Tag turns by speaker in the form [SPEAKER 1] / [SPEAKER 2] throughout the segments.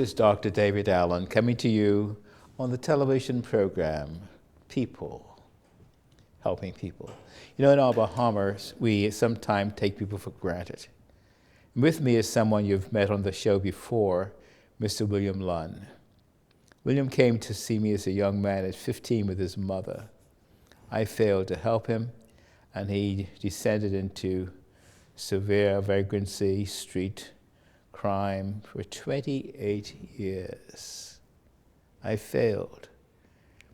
[SPEAKER 1] is Dr. David Allen coming to you on the television program, People, Helping People. You know, in our Bahamas, we sometimes take people for granted. With me is someone you've met on the show before, Mr. Willam. Willam came to see me as a young man at 15 with his mother. I failed to help him, and he descended into severe vagrancy, street crime for 28 years. I failed.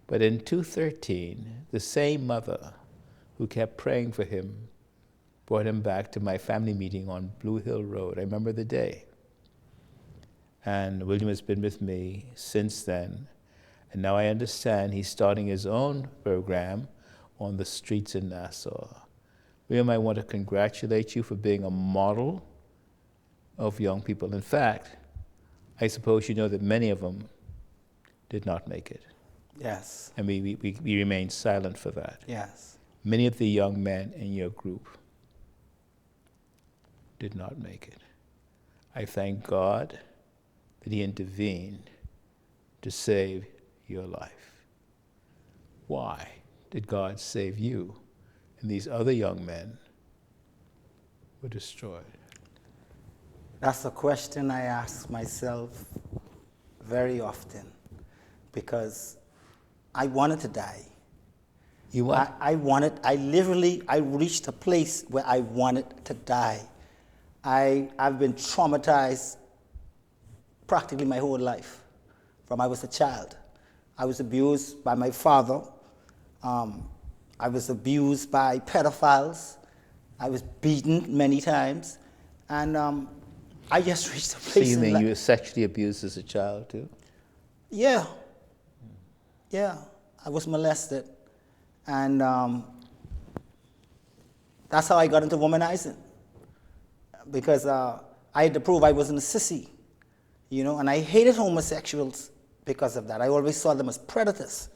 [SPEAKER 1] But in 2013, the same mother who kept praying for him brought him back to my family meeting on Blue Hill Road. I remember the day. And Willam has been with me since then. And now I understand he's starting his own program on the streets in Nassau. Willam, I want to congratulate you for being a model of young people. In fact, I suppose you know that many of them did not make it.
[SPEAKER 2] Yes.
[SPEAKER 1] And we remain silent for that.
[SPEAKER 2] Yes.
[SPEAKER 1] Many of the young men in your group did not make it. I thank God that He intervened to save your life. Why did God save you and these other young men were destroyed?
[SPEAKER 2] That's a question I ask myself very often, because I wanted to die.
[SPEAKER 1] You what?
[SPEAKER 2] I reached a place where I wanted to die. I've been traumatized practically my whole life, from I was a child. I was abused by my father. I was abused by pedophiles. I was beaten many times. And I just reached a place
[SPEAKER 1] So you mean you were sexually abused as a child too?
[SPEAKER 2] Yeah. Yeah. I was molested. And that's how I got into womanizing. Because I had to prove I wasn't a sissy, you know, and I hated homosexuals because of that. I always saw them as predators,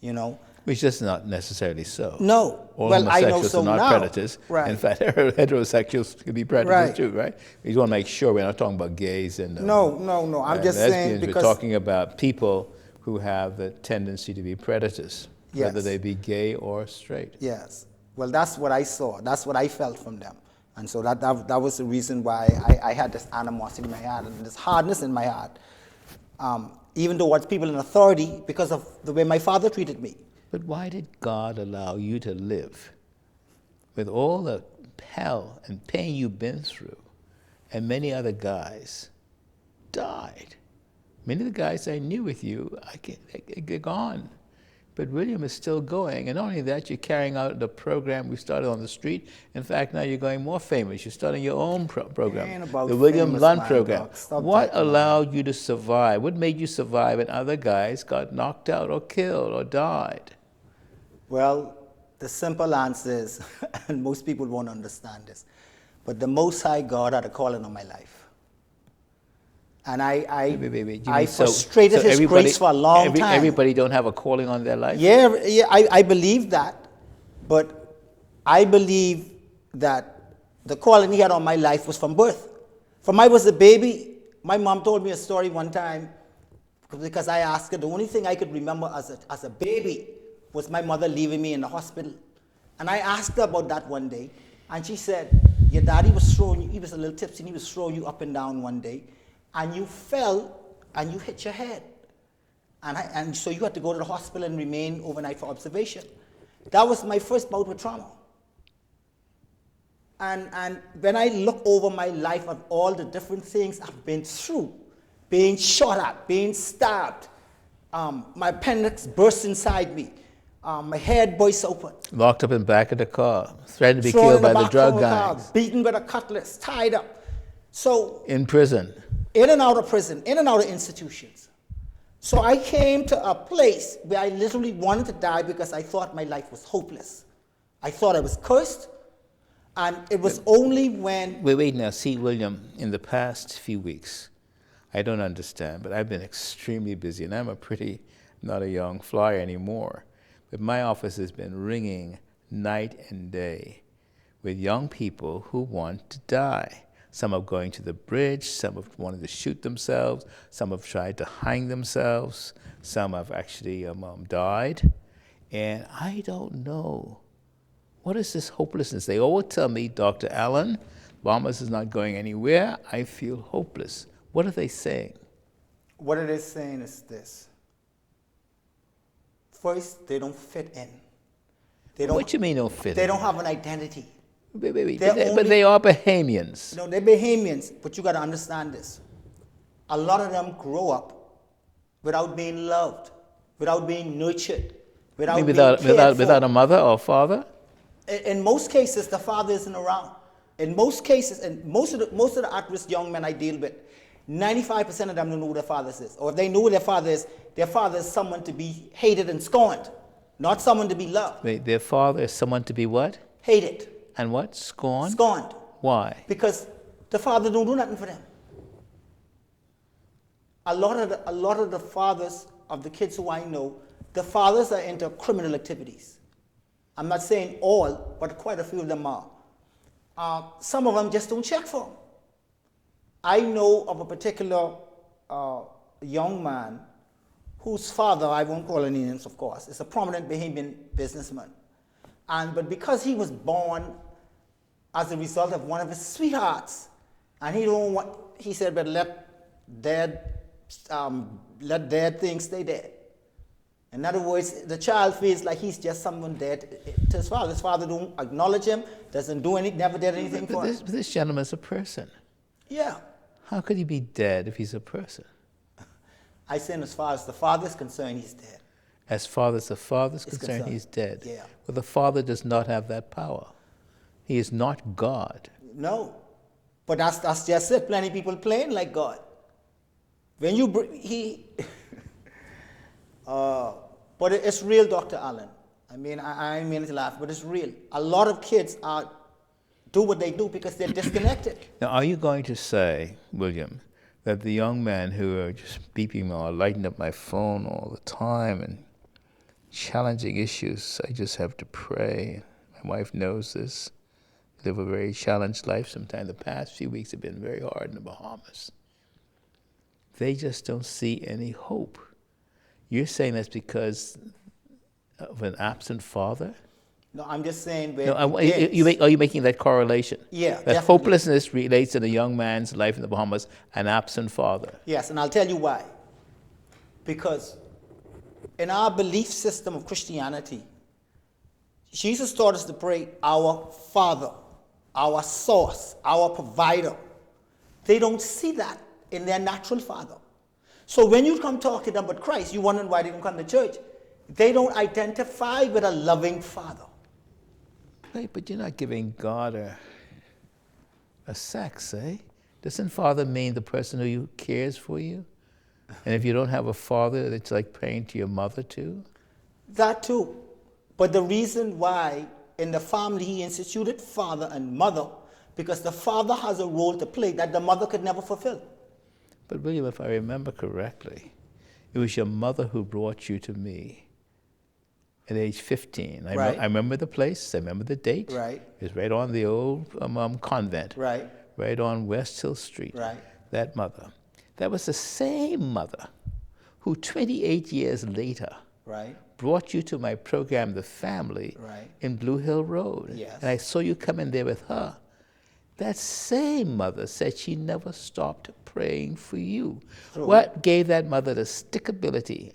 [SPEAKER 2] you know.
[SPEAKER 1] Which is not necessarily so.
[SPEAKER 2] No.
[SPEAKER 1] All
[SPEAKER 2] well, I know
[SPEAKER 1] homosexuals
[SPEAKER 2] so
[SPEAKER 1] are not
[SPEAKER 2] now.
[SPEAKER 1] predators.
[SPEAKER 2] Right.
[SPEAKER 1] In fact, heterosexuals can be predators
[SPEAKER 2] Right.
[SPEAKER 1] too, right? We just want to make sure we're not talking about gays and
[SPEAKER 2] No. I'm just saying
[SPEAKER 1] lesbians.
[SPEAKER 2] because
[SPEAKER 1] We're talking about people who have the tendency to be predators, whether
[SPEAKER 2] Yes.
[SPEAKER 1] they be gay or straight.
[SPEAKER 2] Yes. Well, that's what I saw. That's what I felt from them. And so that was the reason why I had this animosity in my heart and this hardness in my heart, even towards people in authority, because of the way my father treated me.
[SPEAKER 1] But why did God allow you to live with all the hell and pain you've been through, and many other guys died? Many of the guys I knew with you, they're gone. But Willam is still going. And not only that, you're carrying out the program we started on the street. In fact, now you're going more famous. You're starting your own program,
[SPEAKER 2] Ain't about
[SPEAKER 1] the Willam
[SPEAKER 2] famous,
[SPEAKER 1] Lund
[SPEAKER 2] man,
[SPEAKER 1] program.
[SPEAKER 2] dog. Stop
[SPEAKER 1] What
[SPEAKER 2] that, man.
[SPEAKER 1] allowed you to survive? What made you survive and other guys got knocked out or killed or died?
[SPEAKER 2] Well, the simple answer is, and most people won't understand this, but the Most High God had a calling on my life. And I frustrated His grace for a long time.
[SPEAKER 1] Everybody don't have a calling on their life?
[SPEAKER 2] Yeah, I believe that. But I believe that the calling He had on my life was from birth. From I was a baby, my mom told me a story one time, because I asked her, the only thing I could remember as a baby was my mother leaving me in the hospital. And I asked her about that one day, and she said, your daddy was throwing you, he was a little tipsy, and he was throwing you up and down one day, and you fell and you hit your head. And so you had to go to the hospital and remain overnight for observation. That was my first bout with trauma. And when I look over my life of all the different things I've been through, being shot at, being stabbed, my appendix burst inside me, my head burst open.
[SPEAKER 1] Locked up in the back of the car, threatened to be
[SPEAKER 2] Thrown
[SPEAKER 1] killed
[SPEAKER 2] in the
[SPEAKER 1] by the
[SPEAKER 2] back
[SPEAKER 1] drug
[SPEAKER 2] of a car,
[SPEAKER 1] gangs.
[SPEAKER 2] beaten with a cutlass, tied up. So
[SPEAKER 1] In prison.
[SPEAKER 2] in and out of prison, in and out of institutions. So I came to a place where I literally wanted to die because I thought my life was hopeless. I thought I was cursed. And it was only when...
[SPEAKER 1] Wait now. See, Willam, in the past few weeks, I don't understand, but I've been extremely busy, and I'm not a young fly anymore. But my office has been ringing night and day with young people who want to die. Some are going to the bridge. Some have wanted to shoot themselves. Some have tried to hang themselves. Some have actually died. And I don't know. What is this hopelessness? They always tell me, Dr. Allen, Bahamas is not going anywhere. I feel hopeless. What are they saying?
[SPEAKER 2] What it is saying is this. First, they don't fit in. They don't,
[SPEAKER 1] What you mean don't fit in?
[SPEAKER 2] They don't have an identity.
[SPEAKER 1] Wait.
[SPEAKER 2] They're
[SPEAKER 1] But they are Bahamians.
[SPEAKER 2] No, they're Bahamians, but you got to understand this. A lot of them grow up without being loved, without being nurtured, without being cared for.
[SPEAKER 1] Without a mother or father?
[SPEAKER 2] In most cases, the father isn't around. In most cases, and most of the at-risk young men I deal with, 95% of them don't know who their father is. Or if they know who their father is someone to be hated and scorned, not someone to be loved.
[SPEAKER 1] Wait, their father is someone to be what?
[SPEAKER 2] Hated.
[SPEAKER 1] And what? Scorned?
[SPEAKER 2] Scorned.
[SPEAKER 1] Why?
[SPEAKER 2] Because the father don't do nothing for them. A lot of the fathers of the kids who I know, the fathers are into criminal activities. I'm not saying all, but quite a few of them are. Some of them just don't check for them. I know of a particular young man whose father, I won't call any names of course, is a prominent Bahamian businessman. But because he was born as a result of one of his sweethearts, and he said, but let dead things stay dead. In other words, the child feels like he's just someone dead to his father. His father don't acknowledge him, doesn't do anything, never did anything for him.
[SPEAKER 1] But this gentleman's a person.
[SPEAKER 2] Yeah.
[SPEAKER 1] How could he be dead if he's a person?
[SPEAKER 2] I say, as far as the father is concerned, he's dead.
[SPEAKER 1] As far as the father's concerned, he's dead.
[SPEAKER 2] Yeah.
[SPEAKER 1] But the father does not have that power. He is not God.
[SPEAKER 2] No. But that's just it. Plenty of people playing like God. When you but it's real, Dr. Allen. I mean, I mean to laugh, but it's real. A lot of kids do what they do because they're disconnected.
[SPEAKER 1] Now, are you going to say, William, that the young men who are just beeping me or lighting up my phone all the time and challenging issues, I just have to pray. My wife knows this. I live a very challenged life. Sometimes the past few weeks have been very hard in the Bahamas. They just don't see any hope. You're saying that's because of an absent father?
[SPEAKER 2] No, I'm just saying.
[SPEAKER 1] Are you making that correlation?
[SPEAKER 2] Yeah,
[SPEAKER 1] That
[SPEAKER 2] definitely.
[SPEAKER 1] hopelessness relates to the young man's life in the Bahamas, an absent father.
[SPEAKER 2] Yes, and I'll tell you why. Because in our belief system of Christianity, Jesus taught us to pray, our Father, our source, our provider. They don't see that in their natural father. So when you come talk to them about Christ, you wonder why they don't come to church. They don't identify with a loving father.
[SPEAKER 1] Wait, but you're not giving God a sex, eh? Doesn't father mean the person who cares for you? And if you don't have a father, it's like praying to your mother too?
[SPEAKER 2] That too. But the reason why in the family he instituted father and mother, because the father has a role to play that the mother could never fulfill.
[SPEAKER 1] But William, if I remember correctly, it was your mother who brought you to me at age 15.
[SPEAKER 2] Right.
[SPEAKER 1] I remember the place, I remember the date.
[SPEAKER 2] Right.
[SPEAKER 1] It was right on the old convent.
[SPEAKER 2] Right.
[SPEAKER 1] Right on West Hill Street.
[SPEAKER 2] Right.
[SPEAKER 1] That mother. That was the same mother who 28 years later
[SPEAKER 2] Right.
[SPEAKER 1] brought you to my program, The Family,
[SPEAKER 2] Right.
[SPEAKER 1] in Blue Hill Road.
[SPEAKER 2] Yes.
[SPEAKER 1] And I saw you come in there with her. That same mother said she never stopped praying for you.
[SPEAKER 2] True.
[SPEAKER 1] What gave that mother the stickability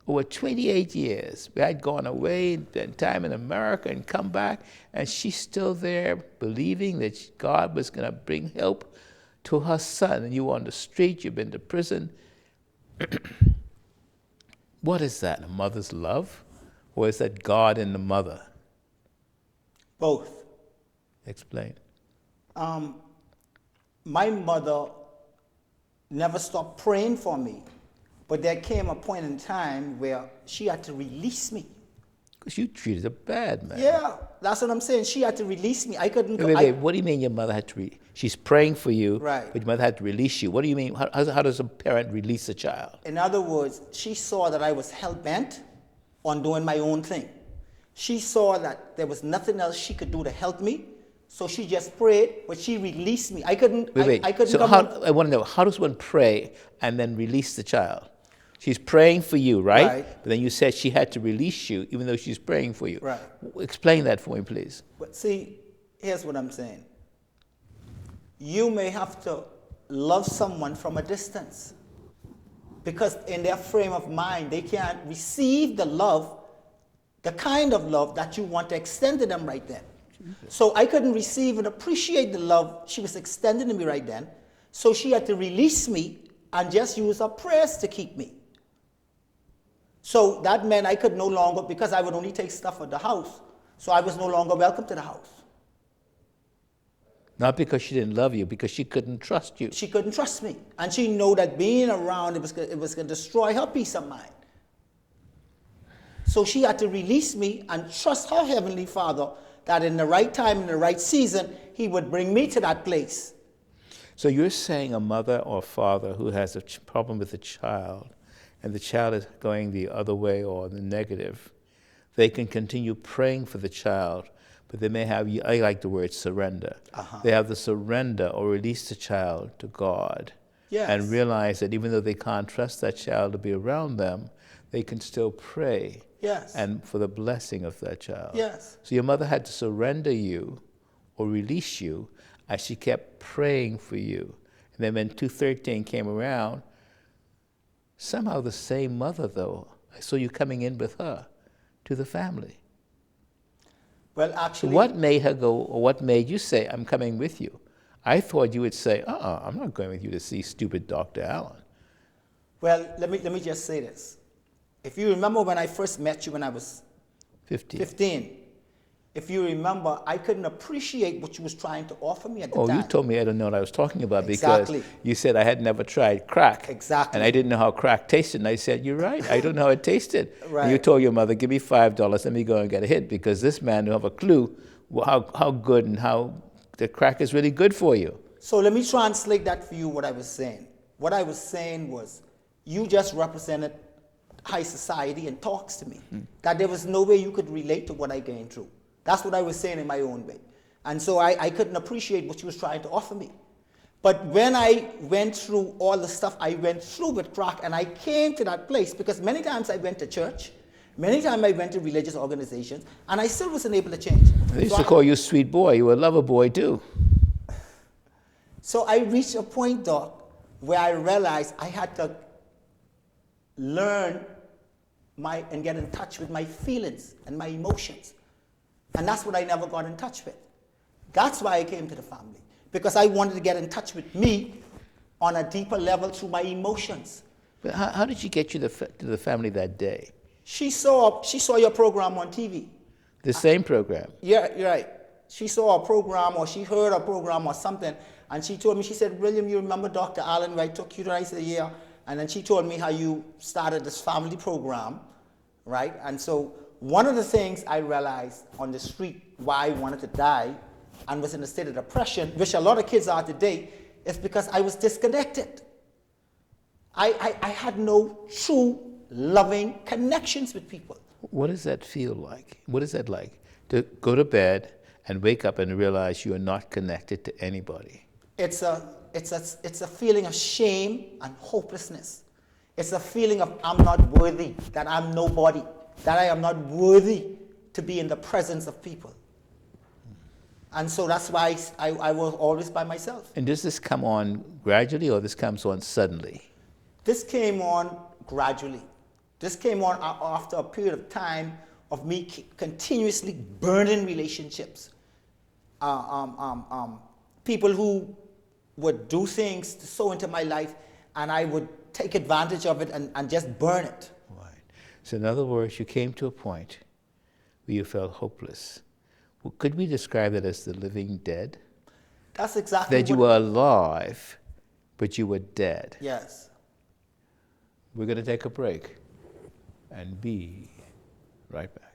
[SPEAKER 1] over 28 years? We had gone away, spent time in America and come back, and she's still there believing that God was going to bring help to her son. And you were on the street, you've been to prison. What is that, a mother's love? Or is that God in the mother?
[SPEAKER 2] Both.
[SPEAKER 1] Explain.
[SPEAKER 2] My mother never stopped praying for me, but there came a point in time where she had to release me.
[SPEAKER 1] Because you treated her bad, man.
[SPEAKER 2] Yeah, that's what I'm saying. She had to release me. I couldn't.
[SPEAKER 1] Wait. What do you mean your mother had to she's praying for you,
[SPEAKER 2] Right.
[SPEAKER 1] but your mother had to release you? What do you mean? How does a parent release a child?
[SPEAKER 2] In other words, she saw that I was hell-bent on doing my own thing. She saw that there was nothing else she could do to help me So she just prayed, but she released me. I couldn't.
[SPEAKER 1] Wait.
[SPEAKER 2] I couldn't
[SPEAKER 1] So
[SPEAKER 2] come.
[SPEAKER 1] I want to know, how does one pray and then release the child? She's praying for you, right?
[SPEAKER 2] Right.
[SPEAKER 1] But then you said she had to release you, even though she's praying for you.
[SPEAKER 2] Right.
[SPEAKER 1] Explain that for me, please.
[SPEAKER 2] But see, here's what I'm saying. You may have to love someone from a distance, because in their frame of mind, they can't receive the love, the kind of love that you want to extend to them right then. So I couldn't receive and appreciate the love she was extending to me right then. So she had to release me and just use her prayers to keep me. So that meant I could no longer, because I would only take stuff at the house, so I was no longer welcome to the house.
[SPEAKER 1] Not because she didn't love you, because she couldn't trust you.
[SPEAKER 2] She couldn't trust me. And she knew that being around, it was going to destroy her peace of mind. So she had to release me and trust her Heavenly Father that in the right time, in the right season, He would bring me to that place.
[SPEAKER 1] So you're saying a mother or father who has a problem with a child, and the child is going the other way or the negative, they can continue praying for the child, but they may have, I like the word surrender. They have to surrender or release the child to God.
[SPEAKER 2] Yes.
[SPEAKER 1] And realize that even though they can't trust that child to be around them, they can still pray.
[SPEAKER 2] Yes.
[SPEAKER 1] And for the blessing of that child.
[SPEAKER 2] Yes.
[SPEAKER 1] So your mother had to surrender you or release you as she kept praying for you. And then when 213 came around, somehow the same mother, though, I saw you coming in with her to the family.
[SPEAKER 2] Well,
[SPEAKER 1] So
[SPEAKER 2] actually,
[SPEAKER 1] what made her go, or what made you say, I'm coming with you? I thought you would say, I'm not going with you to see stupid Dr. Allen.
[SPEAKER 2] well, let me just say this. If you remember when I first met you when I was 15, if you remember, I couldn't appreciate what you was trying to offer me at the time.
[SPEAKER 1] Oh, you told me I didn't know what I was talking about
[SPEAKER 2] Exactly.
[SPEAKER 1] because you said I had never tried crack.
[SPEAKER 2] Exactly.
[SPEAKER 1] And I didn't know how crack tasted. And I said, you're right, I don't know how it tasted.
[SPEAKER 2] Right.
[SPEAKER 1] And you told your mother, give me $5, let me go and get a hit, because this man don't have a clue how good and how the crack is really good for you.
[SPEAKER 2] So let me translate that for you, what I was saying. What I was saying was, you just represented high society and talks to me. That there was no way you could relate to what I gained through. That's what I was saying in my own way. And so I couldn't appreciate what she was trying to offer me. But when I went through all the stuff I went through with crack, and I came to that place, because many times I went to church, many times I went to religious organizations, and I still wasn't able to change.
[SPEAKER 1] They used to call you sweet boy. You were a lover boy too.
[SPEAKER 2] So I reached a point, Doc, where I realized I had to learn and get in touch with my feelings and my emotions. And that's what I never got in touch with. That's why I came to the family, because I wanted to get in touch with me on a deeper level through my emotions.
[SPEAKER 1] But how did she get you to the family that day?
[SPEAKER 2] She saw your program on TV.
[SPEAKER 1] The same program?
[SPEAKER 2] Yeah, you're right. She saw a program, or she heard a program or something, and she told me, she said, William, you remember Dr. Allen, right? Took you to, I said, yeah. And then she told me how you started this family program, right? And so one of the things I realized on the street why I wanted to die and was in a state of depression, which a lot of kids are today, is because I was disconnected. I had no true loving connections with people.
[SPEAKER 1] What does that feel like? What is that like? To go to bed and wake up and realize you are not connected to anybody.
[SPEAKER 2] It's a feeling of shame and hopelessness. It's a feeling of I'm not worthy, that I'm nobody, that I am not worthy to be in the presence of people. And so that's why I was always by myself.
[SPEAKER 1] And does this come on gradually, or this comes on suddenly?
[SPEAKER 2] This came on gradually. This came on after a period of time of me continuously burning relationships. People who would do things to sow into my life, and I would take advantage of it and just burn it.
[SPEAKER 1] Right. So in other words, you came to a point where you felt hopeless. Well, could we describe that as the living dead?
[SPEAKER 2] That's exactly
[SPEAKER 1] that you were alive, but you were dead.
[SPEAKER 2] Yes.
[SPEAKER 1] We're going to take a break and be right back.